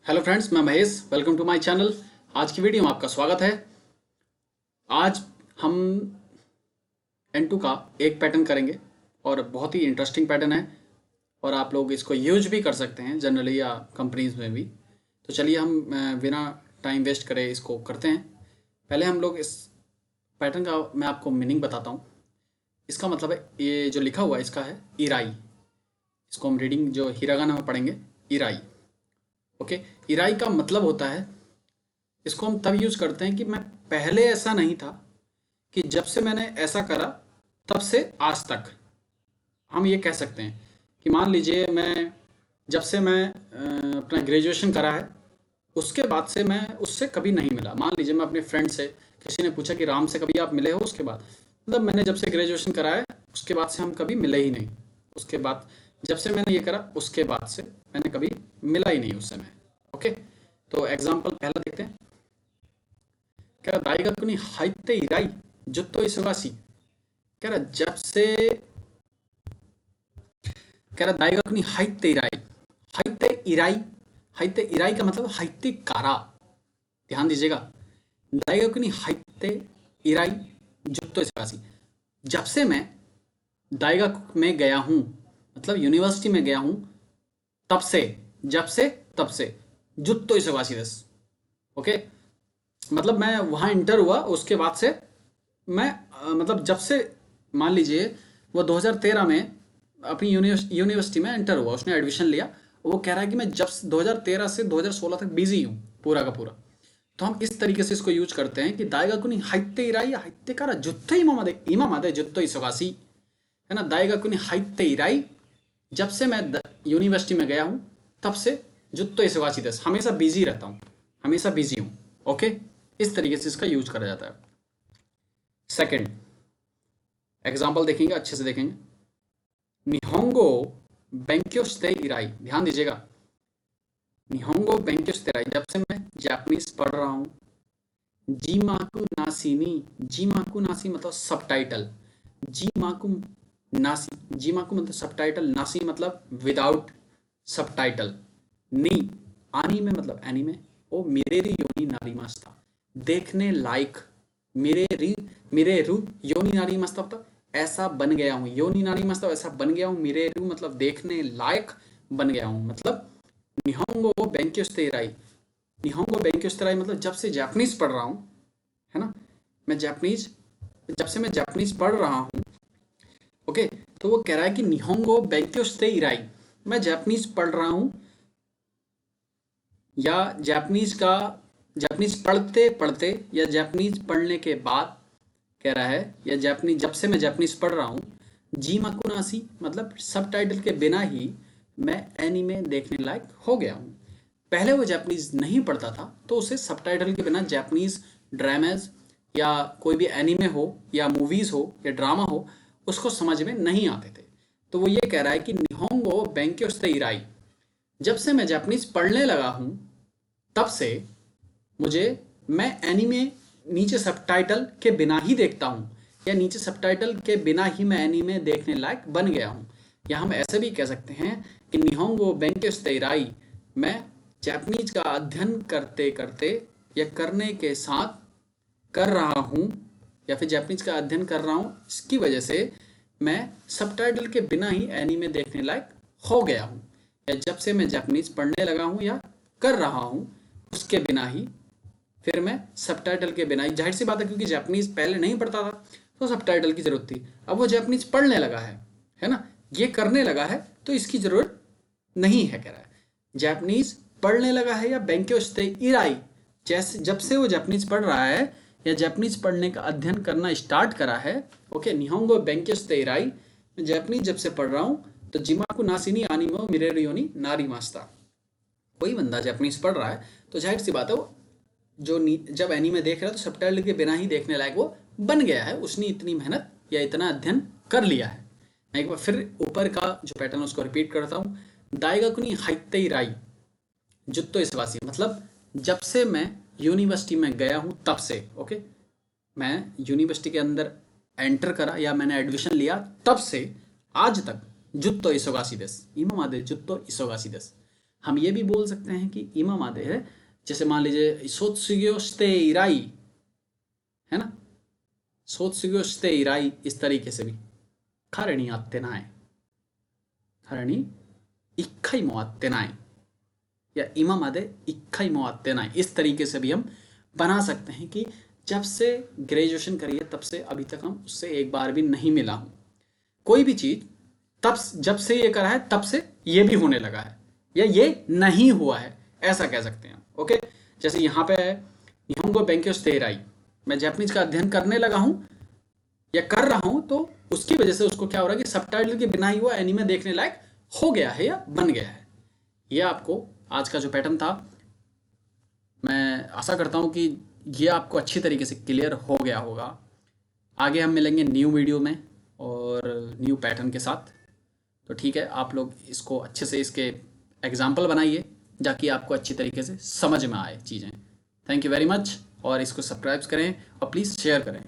Hello friends, मैं Mahesh. Welcome to my channel. आज की वीडियो में आपका स्वागत है। आज हम N2 का एक पैटर्न करेंगे और बहुत ही इंटरेस्टिंग पैटर्न है और आप लोग इसको यूज भी कर सकते हैं जनरली या कंपनीज में भी। तो चलिए हम बिना टाइम वेस्ट करे इसको करते हैं। पहले हम लोग इस पैटर्न का मैं आपको मीनिंग बताता हूँ। इसका मतलब है, ये जो लिखा हुआ है इसका है इराई। इसको हम रीडिंग जो हिरागाना में पढ़ेंगे, इराई। ओके। इराई का मतलब होता है, इसको हम तब यूज करते हैं कि मैं पहले ऐसा नहीं था, कि जब से मैंने ऐसा करा तब से आज तक हम ये कह सकते हैं कि मान लीजिए मैं जब से मैं अपना ग्रेजुएशन करा है उसके बाद से मैं उससे कभी नहीं मिला। मान लीजिए मैं अपने फ्रेंड से, किसी ने पूछा कि राम से कभी आप मिले हो, उसके बाद मतलब मैंने जब से ग्रेजुएशन करा है उसके बाद से हम कभी मिले ही नहीं। उसके बाद जब से मैंने ये करा उसके बाद से मैंने कभी मिला ही नहीं उससे मैं। ओके। तो एग्जाम्पल पहला देखते हैं। कह रहा दाई कुनी हाइते इराई जुत्तो इसवासी। कह रहा जब से, कह रहा दाई कुनी हाइते इराई। हाइते इराई, हाइते इराई का मतलब हाइते कारा। ध्यान दीजिएगा। दाई कुनी हाइते इराई जुत्तो इसवासी। जब से मैं दाइगाक में गया हूं, मतलब यूनिवर्सिटी में गया हूं, तब से, जब से तब से जुत्तो इसवासी दस। ओके। मतलब मैं वहाँ इंटर हुआ उसके बाद से मैं मतलब जब से, मान लीजिए वो 2013 में अपनी यूनिवर्सिटी में इंटर हुआ, उसने एडमिशन लिया। वो कह रहा है कि मैं जब 2013 से 2016 तक बिजी हूँ पूरा का पूरा। तो हम इस तरीके से इसको यूज करते हैं कि दाएगा कुनी हाइते इराई हाइते कारा जुत्तो इमामादे जुत्तो इसोगासी। है ना। दाएगा कुनी हाइते इराई, जब से मैं यूनिवर्सिटी में गया हूँ तब से जुत्तो इसोगासी दस, हमेशा बिजी रहता हूँ, हमेशा बिजी हूँ। ओके। इस तरीके से इसका यूज करा जाता है। सेकंड एग्जाम्पल देखेंगे, अच्छे से देखेंगे। निहोंगो बेंक्यो शिते इराई। ध्यान दीजिएगा। निहोंगो बेंक्यो शिते इराई, जब से मैं जापानीज पढ़ रहा हूँ। जीमाकु नासीनी, जीमाकु नासी मतलब सबटाइटल। जीमाकु नासी, जीमाकु मतलब सबटाइटल, नासी मतलब विदाउट सबटाइटल। नी आनी में मतलब एनीमे। ओ मिरेरी योनी नारी मास्ता, देखने लायक। मिरेरी, मिरेरु योनी नारी मास्ता मतलब ऐसा बन गया हूँ। योनी नारी मतलब ऐसा बन गया हूँ। मिरेरु मतलब देखने लायक बन गया हूँ। मतलब निहोंगो बेंक्योस्तेराई, निहोंगो बेंक्योस्तेराई मतलब जब से जापानीज पढ़ रहा हूँ, है ना। मैं जापानीज, जब से मैं जापानीज पढ़ रहा हूँ। ओके। तो वो कह रहा है कि निहोंगो बेंक्योस्तेराई, मैं जापानीज पढ़ रहा हूँ, या जापानीज का, जापानीज पढ़ते पढ़ते या जापानीज पढ़ने के बाद कह रहा है, या जापानीज जब से मैं जापानीज पढ़ रहा हूँ। जी माकुनासी मतलब सबटाइटल के बिना ही मैं एनीमे देखने लायक हो गया हूँ। पहले वो जापानीज नहीं पढ़ता था तो उसे सबटाइटल के बिना जापानीज ड्रामाज या कोई भी एनीमे हो या मूवीज हो या ड्रामा हो उसको समझ में नहीं आते थे। तो वो ये कह रहा है कि निहोंगो बेंक्यो शिते इराई, जब से मैं जापानीज पढ़ने लगा हूँ तब से मुझे, मैं एनीमे नीचे सबटाइटल के बिना ही देखता हूँ, या नीचे सबटाइटल के बिना ही मैं एनीमे देखने लायक बन गया हूँ। या हम ऐसे भी कह सकते हैं कि निहोंगो बेंक्यो शिते इराई, मैं जापानीज का अध्ययन करते करते या करने के साथ कर रहा हूँ, या फिर जापानीज का अध्ययन कर रहा हूँ, इसकी वजह से मैं सबटाइटल के बिना ही एनीमे देखने लायक हो गया हूँ। या जब से मैं जापानीज पढ़ने लगा हूँ या कर रहा हूँ उसके बिना ही, फिर मैं सबटाइटल के बिना ही, जाहिर सी बात है क्योंकि जापानीज पहले नहीं पढ़ता था तो सबटाइटल की जरूरत थी। अब वो जापानीज पढ़ने लगा है ना, ये करने लगा है तो इसकी जरूरत नहीं है। कह रहा है जापानीज पढ़ने लगा है या बेंक्यो शिते इराई, जैसे जब से वो जापानीज पढ़ रहा है या जापानीज पढ़ने का अध्ययन करना स्टार्ट करा है। ओके। निहोंगो बेंक्यो शिते इराई, मैं जापानीज जब से पढ़ रहा हूँ तो जिमाकु नासिनी आनिमो मिरेरियोनी नारी मास्ता। कोई बंदा जापानीज पढ़ रहा है तो जाहिर सी बात है वो जो जब एनीमे देख रहा है तो सबटाइटल के बिना ही देखने लायक वो बन गया है। उसने इतनी मेहनत या इतना अध्ययन कर लिया है। मैं एक बार फिर ऊपर का जो पैटर्न उसको रिपीट करता हूँ। दाइगा कुनी हाइते राई जुत्तो इसवासी मतलब जब से मैं यूनिवर्सिटी में गया हूँ तब से। ओके। मैं यूनिवर्सिटी के अंदर एंटर करा या मैंने एडमिशन लिया तब से आज तक जुत्तो इसोगासी देस, इमामादे जुत्तो इसोगासी देस, हम ये भी बोल सकते हैं कि इमाम आदे है, जैसे मान लीजिए सोत्सुग्योस्ते इराई, है ना, सोत्सुग्योस्ते इराई, इस तरीके से भी खारणी आते नाए, खारणी इक्खई मोआते नाए, या इमाम आदे इक्खई मोआते नाए, इस तरीके से भी हम बना सकते हैं कि जब से ग्रेजुएशन करी है तब से अभी तक हम उससे एक बार भी नहीं मिला हूं। कोई भी चीज तब जब से ये करा है तब से ये भी होने लगा है, या ये नहीं हुआ है, ऐसा कह सकते हैं। ओके, जैसे यहाँ पे है निहोंगो बेंक्यो तेराई, मैं जापानीज का अध्ययन करने लगा हूं या कर रहा हूं, तो उसकी वजह से उसको क्या हो रहा है कि सबटाइटल के बिना ही वो एनीमे देखने लायक हो गया है या बन गया है। ये आपको आज का जो पैटर्न था, मैं आशा करता हूं कि ये आपको अच्छी तरीके से क्लियर हो गया होगा। आगे हम मिलेंगे न्यू वीडियो में और न्यू पैटर्न के साथ। तो ठीक है, आप लोग इसको अच्छे से इसके एग्जाम्पल बनाइए ताकि आपको अच्छी तरीके से समझ में आए चीज़ें। थैंक यू वेरी मच, और इसको सब्सक्राइब करें और प्लीज़ शेयर करें।